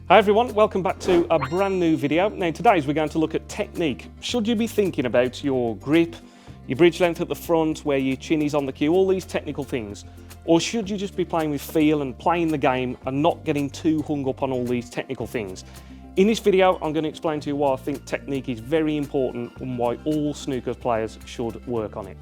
Hi everyone, welcome back to a brand new video. Now today's we're going to look at technique. Should you be thinking about your grip, your bridge length at the front, where your chin is on the cue, all these technical things? Or should you just be playing with feel and playing the game and not getting too hung up on all these technical things? In this video, I'm going to explain to you why I think technique is very important and why all snooker players should work on it.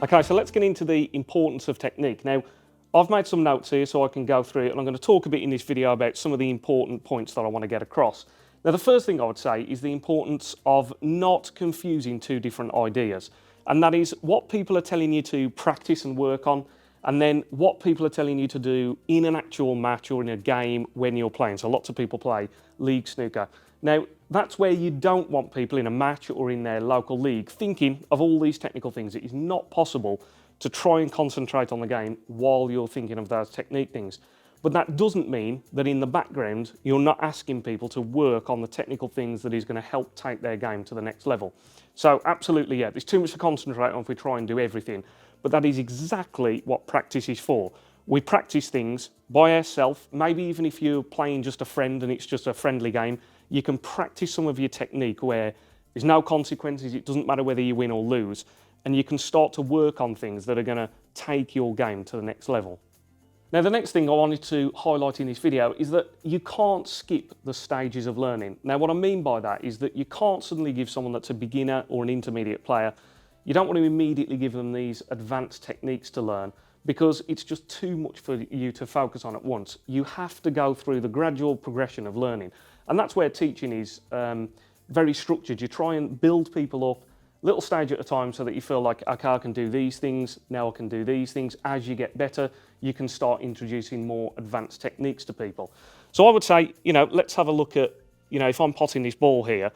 Okay, so let's get into the importance of technique. Now, I've made some notes here so I can go through it, and I'm going to talk a bit in this video about some of the important points that I want to get across. Now, the first thing I would say is the importance of not confusing two different ideas, and that is what people are telling you to practice and work on, and then what people are telling you to do in an actual match or in a game when you're playing. So lots of people play league snooker. Now, that's where you don't want people in a match or in their local league thinking of all these technical things. It is not possible to try and concentrate on the game while you're thinking of those technique things. But that doesn't mean that in the background, you're not asking people to work on the technical things that is going to help take their game to the next level. So absolutely, yeah, there's too much to concentrate on if we try and do everything. But that is exactly what practice is for. We practice things by ourselves. Maybe even if you're playing just a friend and it's just a friendly game, you can practice some of your technique where there's no consequences. It doesn't matter whether you win or lose. And you can start to work on things that are going to take your game to the next level. Now, the next thing I wanted to highlight in this video is that you can't skip the stages of learning. Now, what I mean by that is that you can't suddenly give someone that's a beginner or an intermediate player, you don't want to immediately give them these advanced techniques to learn because it's just too much for you to focus on at once. You have to go through the gradual progression of learning. And that's where teaching is very structured. You try and build people up little stage at a time so that you feel like, okay, I can do these things, now I can do these things. As you get better, you can start introducing more advanced techniques to people. So I would say, let's have a look at, if I'm potting this ball here.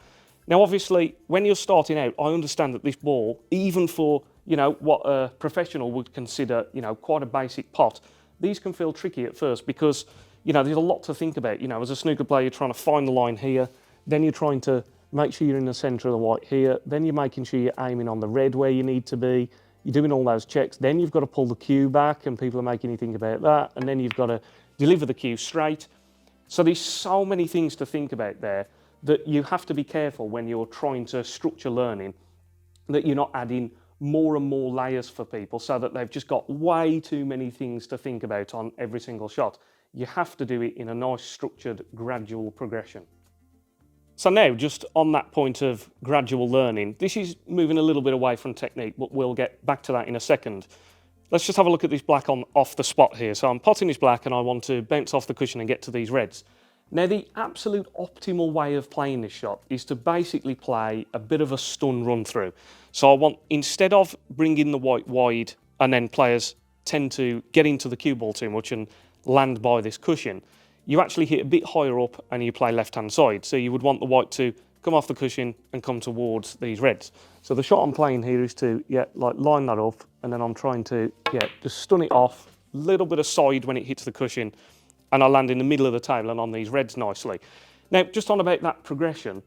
Now, obviously, when you're starting out, I understand that this ball, even for, what a professional would consider, quite a basic pot, these can feel tricky at first because, there's a lot to think about. As a snooker player, you're trying to find the line here, then you're trying to make sure you're in the centre of the white here, then you're making sure you're aiming on the red where you need to be, you're doing all those checks, then you've got to pull the cue back and people are making you think about that, and then you've got to deliver the cue straight. So there's so many things to think about there that you have to be careful when you're trying to structure learning, that you're not adding more and more layers for people so that they've just got way too many things to think about on every single shot. You have to do it in a nice structured gradual progression. So now, just on that point of gradual learning, this is moving a little bit away from technique, but we'll get back to that in a second. Let's just have a look at this black off the spot here. So I'm potting this black and I want to bounce off the cushion and get to these reds. Now, the absolute optimal way of playing this shot is to basically play a bit of a stun run through. So I want, instead of bringing the white wide and then players tend to get into the cue ball too much and land by this cushion, you actually hit a bit higher up and you play left-hand side. So you would want the white to come off the cushion and come towards these reds. So the shot I'm playing here is to, line that up, and then I'm trying to, just stun it off, a little bit of side when it hits the cushion, and I land in the middle of the table and on these reds nicely. Now, just on about that progression,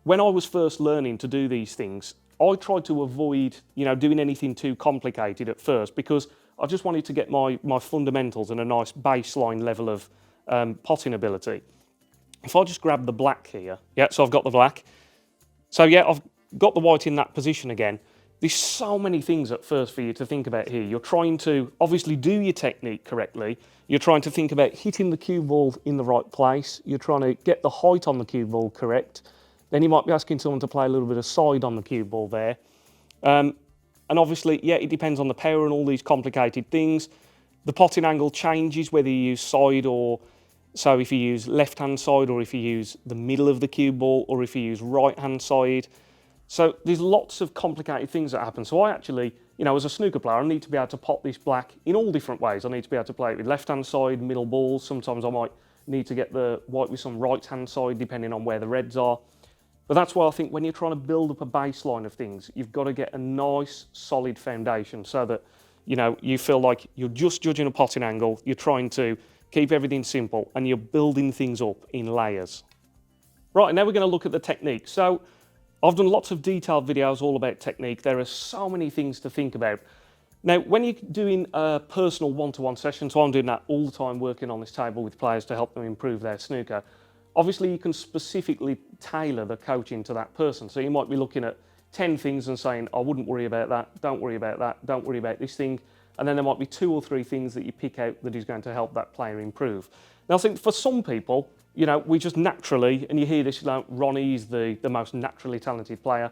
when I was first learning to do these things, I tried to avoid, doing anything too complicated at first because I just wanted to get my fundamentals and a nice baseline level of potting ability. If I just grab the black here, so I've got the black. So I've got the white in that position again. There's so many things at first for you to think about here. You're trying to obviously do your technique correctly. You're trying to think about hitting the cue ball in the right place. You're trying to get the height on the cue ball correct. Then you might be asking someone to play a little bit of side on the cue ball there. And obviously, it depends on the power and all these complicated things. The potting angle changes whether you use side or, so if you use left-hand side, or if you use the middle of the cue ball, or if you use right-hand side. So there's lots of complicated things that happen. So I actually, as a snooker player, I need to be able to pot this black in all different ways. I need to be able to play it with left-hand side, middle balls. Sometimes I might need to get the white with some right-hand side, depending on where the reds are. But that's why I think when you're trying to build up a baseline of things, you've got to get a nice, solid foundation so that, you feel like you're just judging a potting angle, you're trying to keep everything simple, and you're building things up in layers. Right, now we're going to look at the technique. So I've done lots of detailed videos all about technique. There are so many things to think about. Now, when you're doing a personal one-to-one session, so I'm doing that all the time, working on this table with players to help them improve their snooker, obviously you can specifically tailor the coaching to that person. So you might be looking at 10 things and saying, I wouldn't worry about that, don't worry about that, don't worry about this thing. And then there might be 2 or 3 things that you pick out that is going to help that player improve. Now, I think for some people, you know, we just naturally, and you hear this, like Ronnie's the most naturally talented player.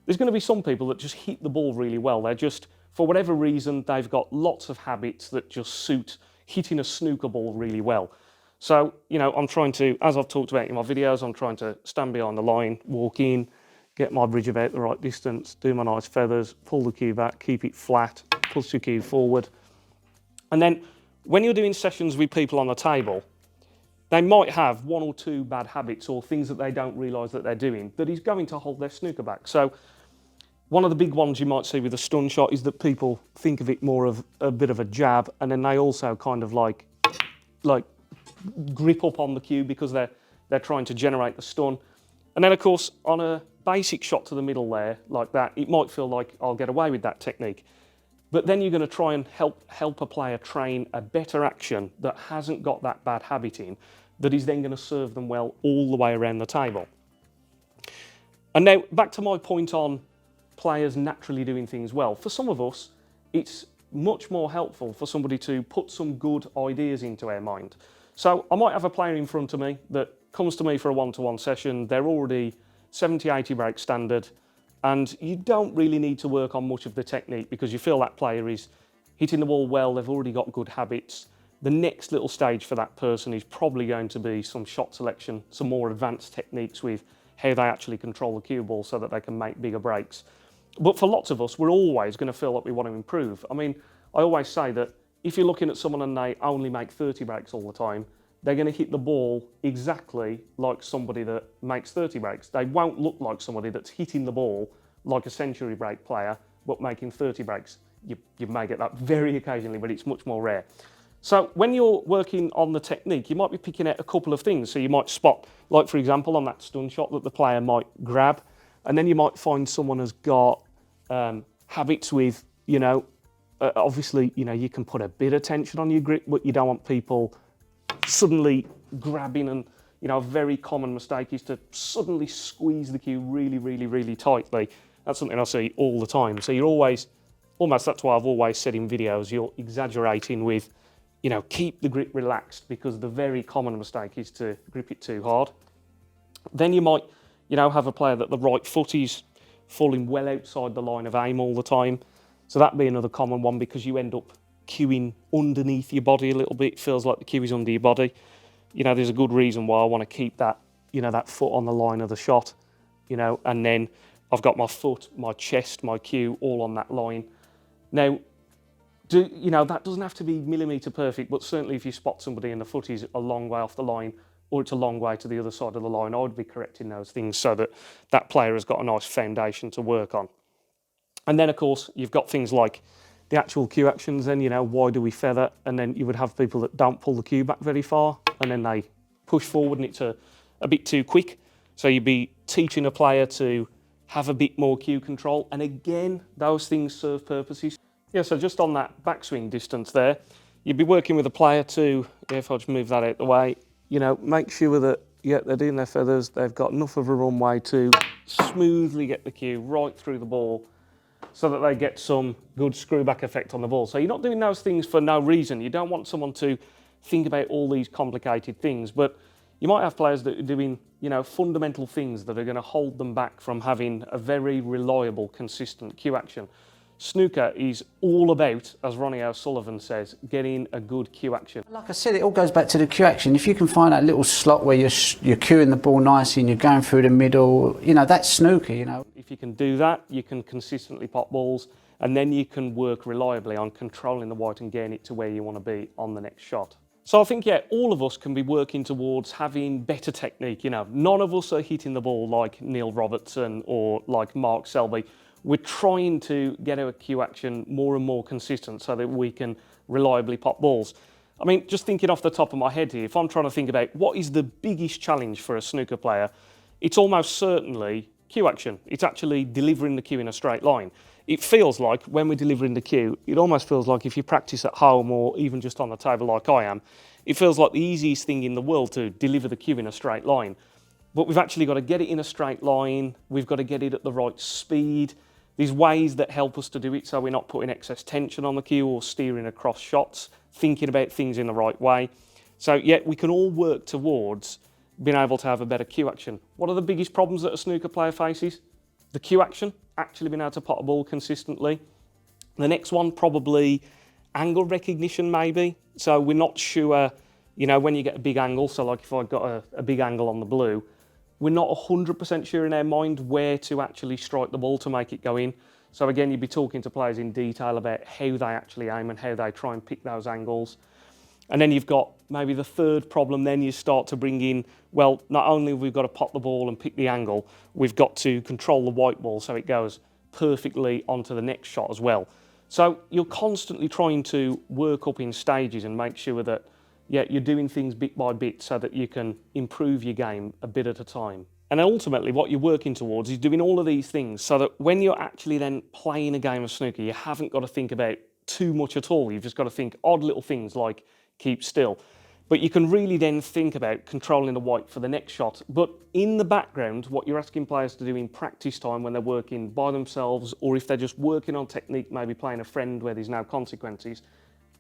There's going to be some people that just hit the ball really well. They're just, for whatever reason, they've got lots of habits that just suit hitting a snooker ball really well. So, you know, I'm trying to, as I've talked about in my videos, I'm trying to stand behind the line, walk in, get my bridge about the right distance, do my nice feathers, pull the cue back, keep it flat, push the cue forward. And then when you're doing sessions with people on the table, they might have 1 or 2 bad habits or things that they don't realise that they're doing that is going to hold their snooker back. So one of the big ones you might see with a stun shot is that people think of it more of a bit of a jab, and then they also kind of like grip up on the cue because they're trying to generate the stun. And then of course on a basic shot to the middle there like that, it might feel like I'll get away with that technique. But then you're going to try and help a player train a better action that hasn't got that bad habit in, that is then going to serve them well all the way around the table. And now back to my point on players naturally doing things well. For some of us, it's much more helpful for somebody to put some good ideas into our mind. So I might have a player in front of me that comes to me for a one-to-one session. They're already 70, 80 break standard, and you don't really need to work on much of the technique because you feel that player is hitting the ball well, they've already got good habits. The next little stage for that person is probably going to be some shot selection, some more advanced techniques with how they actually control the cue ball so that they can make bigger breaks. But for lots of us, we're always going to feel like we want to improve. I mean, I always say that if you're looking at someone and they only make 30 breaks all the time, they're going to hit the ball exactly like somebody that makes 30 breaks. They won't look like somebody that's hitting the ball like a century break player, but making 30 breaks. You may get that very occasionally, but it's much more rare. So when you're working on the technique, you might be picking out a couple of things. So you might spot, like for example, on that stun shot that the player might grab, and then you might find someone has got habits with, you know, obviously, you know, you can put a bit of tension on your grip, but you don't want people suddenly grabbing, and, you know, a very common mistake is to suddenly squeeze the cue really, really, really tightly. That's something I see all the time. So you're always, almost that's why I've always said in videos, you're exaggerating with, you know, keep the grip relaxed, because the very common mistake is to grip it too hard. Then you might, you know, have a player that the right foot is falling well outside the line of aim all the time. So that'd be another common one, because you end up cueing underneath your body a little bit. It feels like the cue is under your body. You know, there's a good reason why I want to keep that, you know, that foot on the line of the shot, you know, and then I've got my foot, my chest, my cue all on that line. Now, you know, that doesn't have to be millimetre perfect, but certainly if you spot somebody and the foot is a long way off the line, or it's a long way to the other side of the line, I would be correcting those things so that that player has got a nice foundation to work on. And then, of course, you've got things like the actual cue actions. Then, you know, why do we feather? And then you would have people that don't pull the cue back very far, and then they push forward and it's a bit too quick. So you'd be teaching a player to have a bit more cue control. And again, those things serve purposes. Yeah, so just on that backswing distance there, you'd be working with a player to, if I just move that out the way, you know, make sure that, yeah, they're doing their feathers, they've got enough of a runway to smoothly get the cue right through the ball so that they get some good screw back effect on the ball. So you're not doing those things for no reason. You don't want someone to think about all these complicated things, but you might have players that are doing, you know, fundamental things that are going to hold them back from having a very reliable, consistent cue action. Snooker is all about, as Ronnie O'Sullivan says, getting a good cue action. Like I said, it all goes back to the cue action. If you can find that little slot where you're cueing the ball nicely and you're going through the middle, you know, that's snooker, you know. If you can do that, you can consistently pop balls, and then you can work reliably on controlling the white and getting it to where you want to be on the next shot. So I think, yeah, all of us can be working towards having better technique. You know, none of us are hitting the ball like Neil Robertson or like Mark Selby. We're trying to get our cue action more and more consistent so that we can reliably pop balls. I mean, just thinking off the top of my head here, if I'm trying to think about what is the biggest challenge for a snooker player, it's almost certainly cue action. It's actually delivering the cue in a straight line. it feels like when we're delivering the cue, it almost feels like if you practice at home or even just on the table like I am, it feels like the easiest thing in the world to deliver the cue in a straight line. But we've actually got to get it in a straight line, we've got to get it at the right speed. There's ways that help us to do it so we're not putting excess tension on the cue or steering across shots, thinking about things in the right way. So yeah, we can all work towards being able to have a better cue action. What are the biggest problems that a snooker player faces? The cue action, actually being able to pot a ball consistently. The next one, probably angle recognition maybe. So we're not sure, when you get a big angle, so like if I've got a big angle on the blue, we're not 100% sure in our mind where to actually strike the ball to make it go in. So again, you'd be talking to players in detail about how they actually aim and how they try and pick those angles. And then you've got maybe the third problem, then you start to bring in, well, not only have we got to pot the ball and pick the angle, we've got to control the white ball so it goes perfectly onto the next shot as well. So you're constantly trying to work up in stages and make sure that, yeah, you're doing things bit by bit so that you can improve your game a bit at a time. And ultimately what you're working towards is doing all of these things so that when you're actually then playing a game of snooker, you haven't got to think about too much at all. You've just got to think odd little things like keep still. But you can really then think about controlling the white for the next shot. But in the background, what you're asking players to do in practice time when they're working by themselves, or if they're just working on technique, maybe playing a friend where there's no consequences,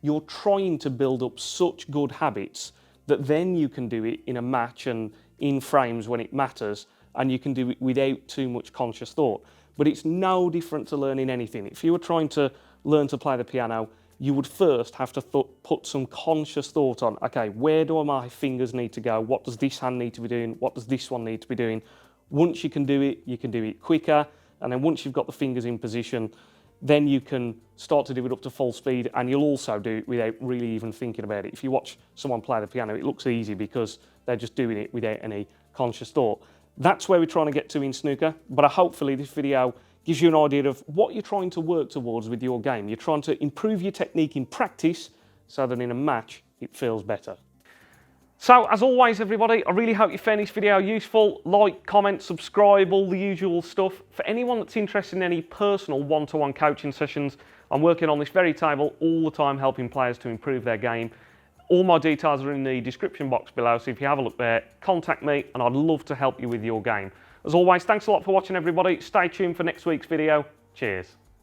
you're trying to build up such good habits that then you can do it in a match and in frames when it matters, and you can do it without too much conscious thought. But it's no different to learning anything. If you were trying to learn to play the piano, you would first have to put some conscious thought on, okay, where do my fingers need to go? What does this hand need to be doing? What does this one need to be doing? Once you can do it quicker. And then once you've got the fingers in position, then you can start to do it up to full speed, and you'll also do it without really even thinking about it. If you watch someone play the piano, it looks easy because they're just doing it without any conscious thought. That's where we're trying to get to in snooker, but hopefully this video gives you an idea of what you're trying to work towards with your game. You're trying to improve your technique in practice so that in a match it feels better. So as always everybody, I really hope you found this video useful. Like, comment, subscribe, all the usual stuff. For anyone that's interested in any personal one-to-one coaching sessions, I'm working on this very table all the time helping players to improve their game. All my details are in the description box below, so if you have a look there, contact me and I'd love to help you with your game. As always, thanks a lot for watching everybody. Stay tuned for next week's video. Cheers.